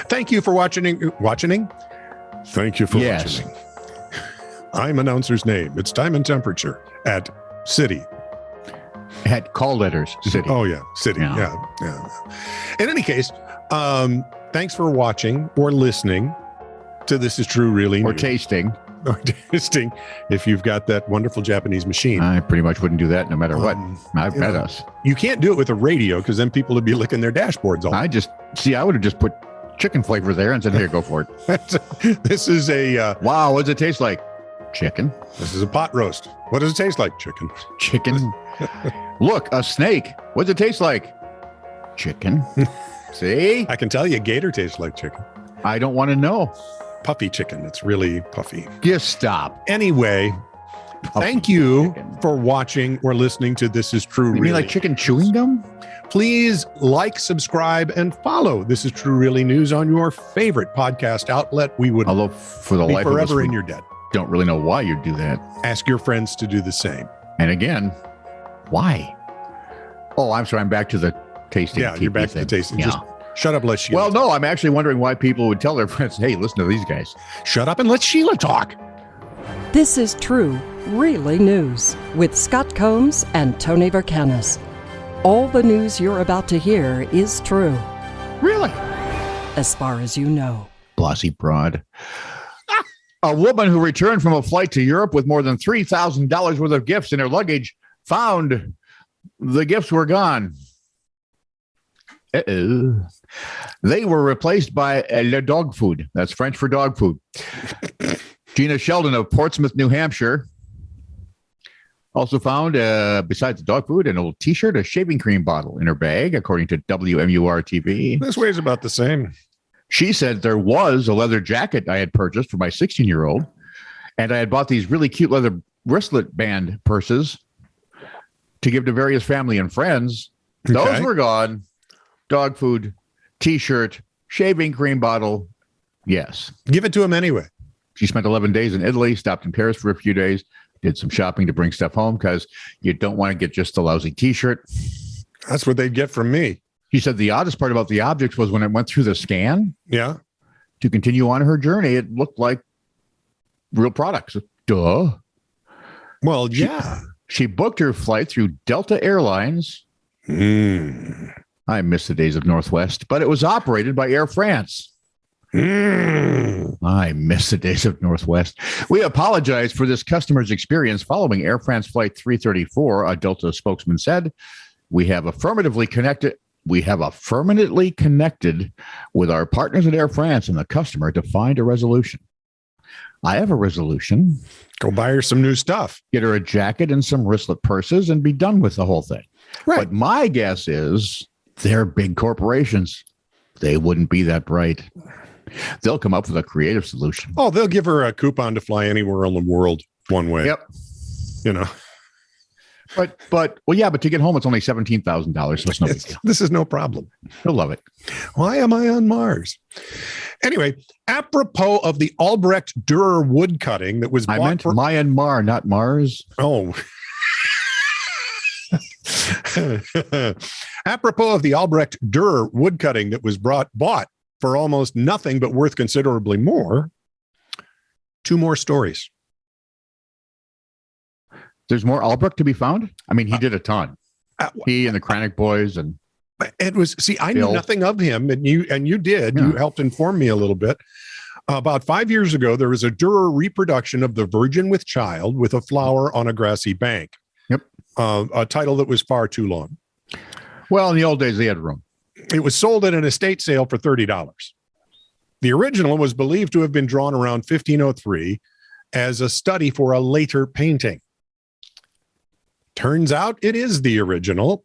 Thank you for watching. Watching? Thank you for watching. I'm announcer's name. It's time and temperature at City. At call letters, City. Oh, yeah. City. Yeah. In any case, thanks for watching or listening to This Is True Really News. Or tasting. Or tasting, if you've got that wonderful Japanese machine. I pretty much wouldn't do that no matter what. I bet us. You can't do it with a radio because then people would be licking their dashboards all. I would have just put chicken flavor there and said, here, go for it. This is a... wow, what does it taste like? Chicken. This is a pot roast. What does it taste like? Chicken. Chicken. Look, a snake. What does it taste like? Chicken. See? I can tell you, gator tastes like chicken. I don't want to know. Puffy chicken. It's really puffy. Just stop. Anyway, thank you for watching or listening to This Is True Really. You mean like chicken chewing gum? Please like, subscribe, and follow This Is True Really News on your favorite podcast outlet. We would for the be life forever of us, in your debt. Don't really know why you'd do that. Ask your friends to do the same. And again, why? Oh, I'm sorry. I'm back to the tasting. Yeah, you're back to the tasting. Yeah. Just shut up, let Sheila. Well, no, I'm actually wondering why people would tell their friends, hey, listen to these guys. Shut up and let Sheila talk. This is True, Really News with Scott Combs and Tony Vercanis. All the news you're about to hear is true. Really? As far as you know. Blossy broad. A woman who returned from a flight to Europe with more than $3,000 worth of gifts in her luggage found the gifts were gone. They were replaced by le dog food. That's French for dog food. Gina Sheldon of Portsmouth, New Hampshire, also found, besides the dog food, an old T-shirt, a shaving cream bottle in her bag, according to WMUR-TV. This weighs about the same. She said there was a leather jacket I had purchased for my 16-year-old, and I had bought these really cute leather wristlet band purses to give to various family and friends. Okay. Those were gone. Dog food, T-shirt, shaving cream bottle. Yes. Give it to him anyway. She spent 11 days in Italy, stopped in Paris for a few days, did some shopping to bring stuff home because you don't want to get just the lousy T-shirt. That's what they'd get from me. She said the oddest part about the objects was when it went through the scan. Yeah. To continue on her journey, it looked like real products. Duh. Well, yeah. She booked her flight through Delta Airlines. I miss the days of Northwest, but it was operated by Air France. I miss the days of Northwest. We apologize for this customer's experience following Air France Flight 334, a Delta spokesman said. We have affirmatively connected with our partners at Air France and the customer to find a resolution. I have a resolution. Go buy her some new stuff. Get her a jacket and some wristlet purses and be done with the whole thing. Right. But my guess is they're big corporations. They wouldn't be that bright. They'll come up with a creative solution. Oh, they'll give her a coupon to fly anywhere in the world one way. Yep. You know. But to get home, it's only $17,000. So it's no big deal. This is no problem. He'll love it. Why am I on Mars? Anyway, apropos of the Albrecht Dürer wood cutting that was I meant Myanmar, not Mars. Oh. Apropos of the Albrecht Dürer wood cutting that was bought for almost nothing but worth considerably more, two more stories. There's more Albrecht to be found? I mean, he did a ton. He and the Kranich boys and it was, I knew nothing of him, and you did. Yeah. You helped inform me a little bit. About 5 years ago, there was a Dürer reproduction of The Virgin with Child with a flower on a grassy bank. Yep. A title that was far too long. Well, in the old days, they had room. It was sold at an estate sale for $30. The original was believed to have been drawn around 1503 as a study for a later painting. Turns out it is the original,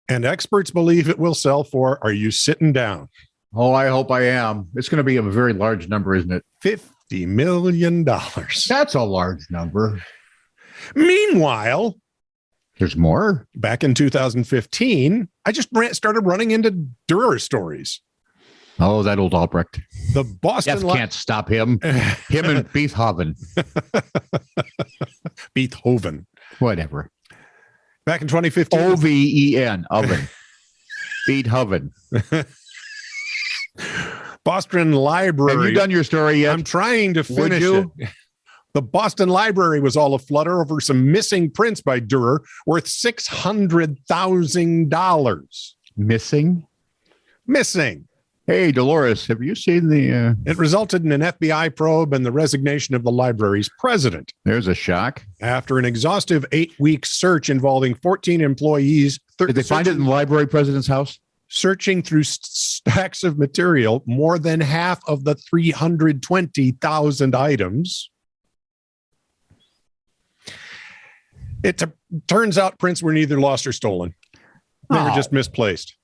and experts believe it will sell for, are you sitting down? Oh, I hope I am. It's going to be a very large number, isn't it? $50 million. That's a large number. Meanwhile, there's more. Back in 2015, I just started running into Dürer stories. Oh, that old Albrecht. The Boston can't stop him. Him and Beethoven. Beethoven. Whatever. Back in 2015. OVEN. Oven. Beethoven. Boston Library. Have you done your story yet? I'm trying to finish it. The Boston Library was all aflutter over some missing prints by Dürer worth $600,000. Missing. Hey, Dolores, have you seen the... It resulted in an FBI probe and the resignation of the library's president. There's a shock. After an exhaustive 8-week search involving 14 employees... Did they find it in the library president's house? Searching through stacks of material, more than half of the 320,000 items. It turns out prints were neither lost or stolen. They were just misplaced.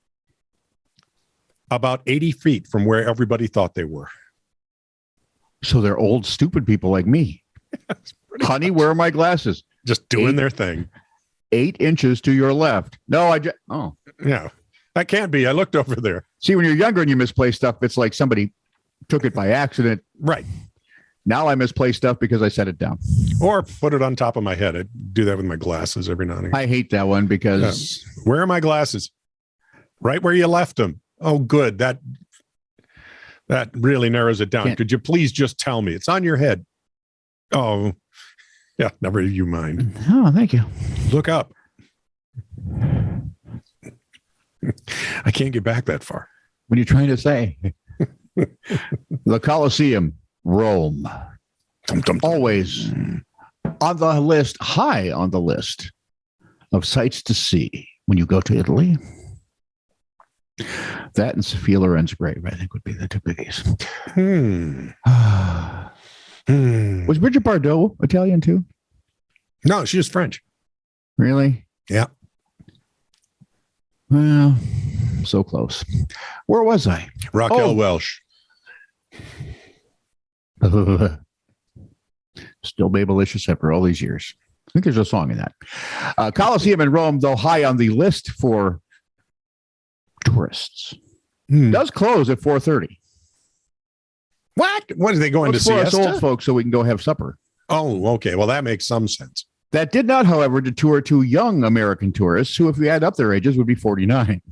About 80 feet from where everybody thought they were. So they're old, stupid people like me. Honey, where are my glasses? Just doing their thing. 8 inches to your left. No, Yeah, that can't be. I looked over there. See, when you're younger and you misplace stuff, it's like somebody took it by accident. Right. Now I misplace stuff because I set it down. Or put it on top of my head. I do that with my glasses every now and again. I hate that one because... Where are my glasses? Right where you left them. Oh, good. That really narrows it down. Could you please just tell me? It's on your head. Oh, yeah. Never you mind. Oh, thank you. Look up. I can't get back that far. What are you trying to say? The Colosseum, Rome. Always on the list, high on the list of sights to see when you go to Italy. That and Sophia Loren's grave, I think, would be the two biggies. Was Bridget Bardot Italian too? No, she was French. Really? Yeah. Well, so close. Where was I? Raquel Welch. Still Babylicious after all these years. I think there's a song in that. Colosseum in Rome, though high on the list for tourists, does close at 4:30. What are they going to see? Us old folks, so we can go have supper. Oh, okay. Well, that makes some sense. That did not, however, deter two young American tourists who, if we add up their ages, would be 49.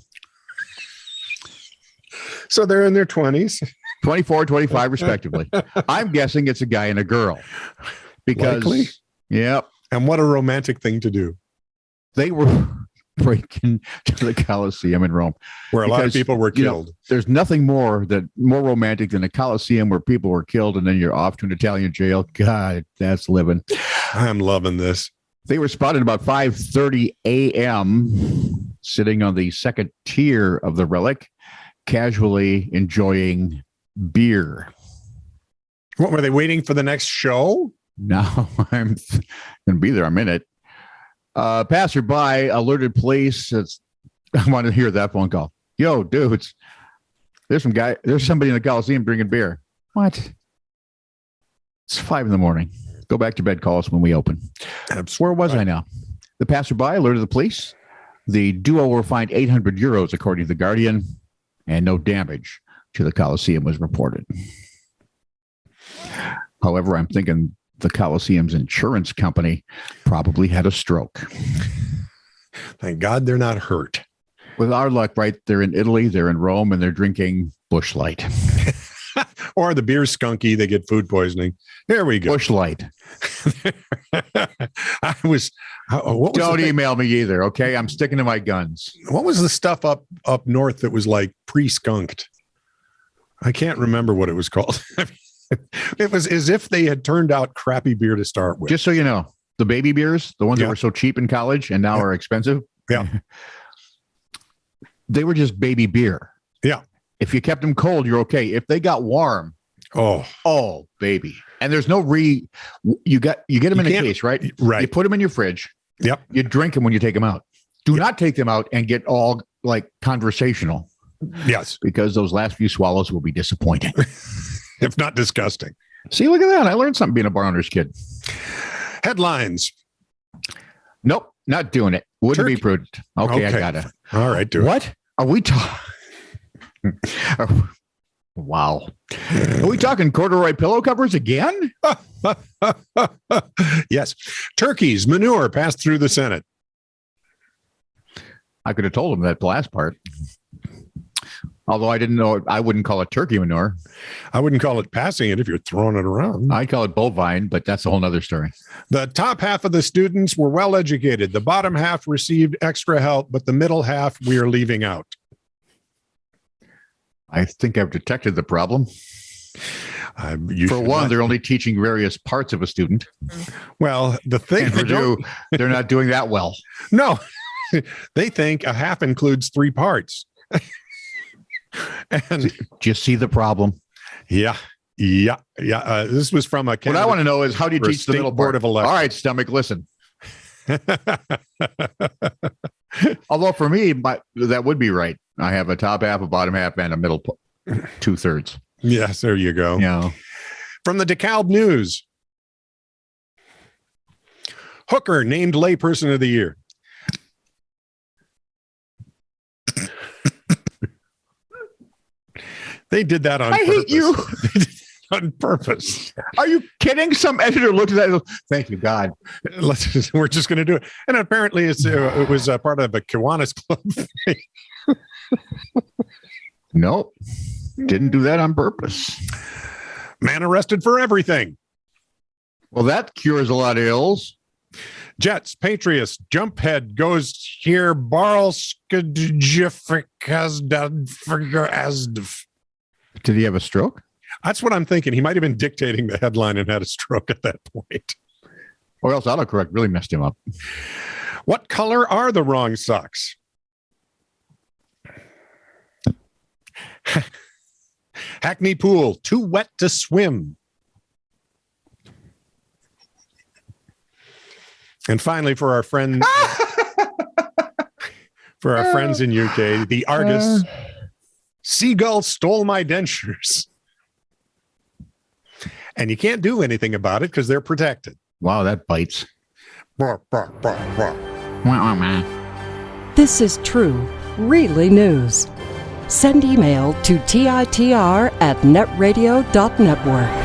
So they're in their 20s. 24, 25, respectively. I'm guessing it's a guy and a girl. Because, likely. Yep. And what a romantic thing to do. They were breaking to the Colosseum in Rome. Where a lot of people were killed. There's nothing more romantic than a Colosseum where people were killed and then you're off to an Italian jail. God, that's living. I'm loving this. They were spotted about 5:30 a.m. sitting on the second tier of the relic, casually enjoying beer. What, were they waiting for the next show? No, I'm going to be there a minute. Passerby alerted police. I want to hear that phone call. Yo, dudes, there's somebody in the Coliseum drinking beer. What? It's 5 a.m. Go back to bed. Call us when we open. Absolutely. Where was I now? The passerby alerted the police. The duo were fined €800, according to The Guardian, and no damage to the Coliseum was reported. However, I'm thinking the Coliseum's insurance company probably had a stroke. Thank God they're not hurt. With our luck, right? They're in Italy, they're in Rome, and they're drinking Busch Light. Or the beer's skunky, they get food poisoning. There we go. Busch Light. Don't email me either, okay? I'm sticking to my guns. What was the stuff up north that was like pre-skunked? I can't remember what it was called. It was as if they had turned out crappy beer to start with. Just so you know, the baby beers, the ones that were so cheap in college and now are expensive. Yeah. They were just baby beer. Yeah. If you kept them cold, you're okay. If they got warm, oh, baby. And there's no you get them in a case, right? Right. You put them in your fridge. Yep. You drink them when you take them out. Do not take them out and get all like conversational. Yes. Because those last few swallows will be disappointing. If not disgusting. See, look at that. I learned something being a bar owner's kid. Headlines. Nope, not doing it. Wouldn't be prudent. Okay, I got it. All right, do what? Are we talking? Wow. Are we talking corduroy pillow covers again? Yes. Turkey's manure passed through the Senate. I could have told him that last part. Although I didn't know it, I wouldn't call it turkey manure. I wouldn't call it passing it if you're throwing it around. I'd call it bovine, but that's a whole nother story. The top half of the students were well educated. The bottom half received extra help, but the middle half we are leaving out. I think I've detected the problem. For one, they're only teaching various parts of a student. Well, the thing and for two, they're not doing that well. No, they think a half includes 3 parts. And do you see the problem? Yeah. This was from a. What I want to know is, how do you teach the middle board of elections? All right, stomach, listen. Although for me, that would be right. I have a top half, a bottom half, and a middle 2/3. Yes, there you go. Yeah. From the DeKalb News. Hooker named layperson of the year. They did that on purpose. I hate you. On purpose. Are you kidding? Some editor looked at that and goes, thank you, God. We're just going to do it. And apparently it was part of a Kiwanis Club thing. Nope. Didn't do that on purpose. Man arrested for everything. Well, that cures a lot of ills. Jets, Patriots, jump head goes here. Did he have a stroke? That's what I'm thinking. He might have been dictating the headline and had a stroke at that point. Or else autocorrect really messed him up. What color are the wrong socks? Hackney Pool, too wet to swim. And finally, for our friends, in UK, the artist Seagull stole my dentures. And you can't do anything about it because they're protected. Wow, that bites. This is true, really news. Send email to TiTR@netradio.network.